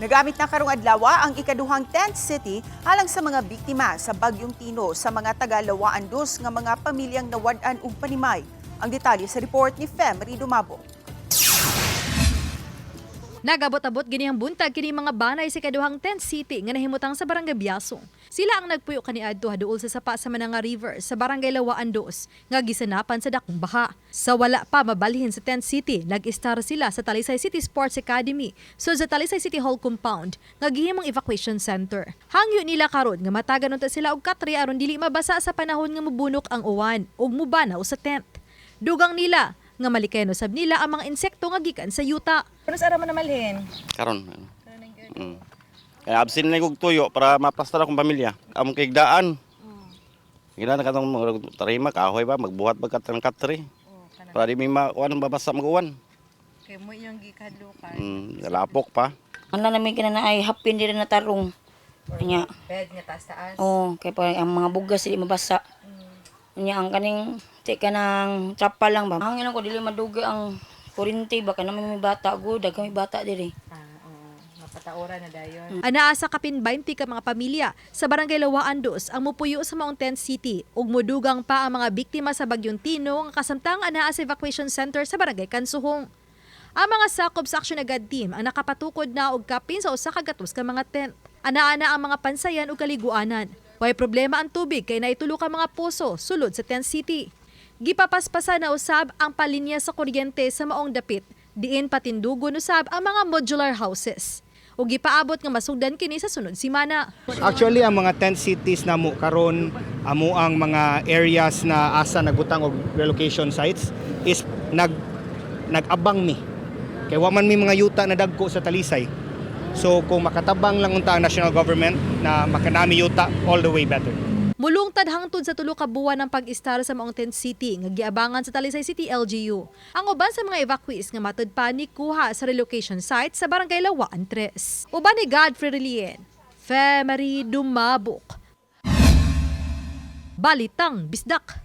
Nagamit na karong adlaw ang ikaduhang tent city alang sa mga biktima sa Bagyong Tino sa mga taga-Lawaan Dos nga mga pamilyang nawad-an ug panimay. Ang detalye sa report ni Fem Dumabo. Nagabot-abot gini ang buntag kini mga banay sa ikaduhang tent city nga nahimutang sa Barangay Biasong. Sila ang nagpuyo kaniadto haduol sa sapa sa Mananga River sa Barangay Lawaan Dos nga gisanapan sa dakong baha. Sa wala pa mabalhin sa tent city, nag-istar sila sa Talisay City Sports Academy so sa Talisay City Hall compound nga gihimong evacuation center. Hangyo nila karon nga matagan unta sila og katre aron dili mabasa sa panahon nga mubunok ang uwan ug mubanaw sa tent. Dugang nila nga malikay no sab nila ang mga insekto nga gikan sa yuta. Ano sa ara man namalhin? Karon. Kaya absin na kog tuyo para maplastar akong pamilya. Among kigdaan. Gina na katong tarima kahoy ba magbuhat ba katang katre. Para di may makuan babasa maguwan. Kay mo yung gikadlukan. Lapok pa. Ano namin kinana ay hapin din na tarong. Kanya. Bed nga taas-taas. Oh, kay pa ang mga bugas dili mabasa. Kanya ang kaning tika ng trapa lang ba. Hangin ako dili maduga ang kurinti ba kana may bata gud kami bata diri. Mapataora na dayon. Anaa sa kapin 20 ka mga pamilya sa Barangay Lawaan Dos ang mupuyo sa Mountain City ug modugang pa ang mga biktima sa Bagyong Tino nga kasamtang anaa sa evacuation center sa Barangay Kansuhong. Ang mga sakop sa Action Agad Team ang nakapatukod na og kapin sa usa ka gatos ka mga tent. Anaa na ang mga pansayan ug kaliguanan. Way problema ang tubig kay naitulo ka mga puso sulod sa tent city. Gipapaspasa na usab ang palinya sa kuryente sa maong dapit. Diin patindugon usab ang mga modular houses. Ug gipaabot nga masugdan kini sa sunod semana. Actually ang mga tent cities na mo karon amo ang mga areas na asa nagutang og relocation sites is nagabang mi. Kay wa man mi mga yuta na dagko sa Talisay. So kung makatabang lang unta ang national government na makanami yuta, all the way better. Mulungtad hangtod sa tulo ka buwan ng pag-istar sa maong tent city nga giabangan sa Talisay City LGU. Ang uban sa mga evacuees nga matud pa ni kuha sa relocation site sa Barangay Lawaan 3. Uban ni Godfrey Relien, Fem Dumabo. Balitang Bisdak.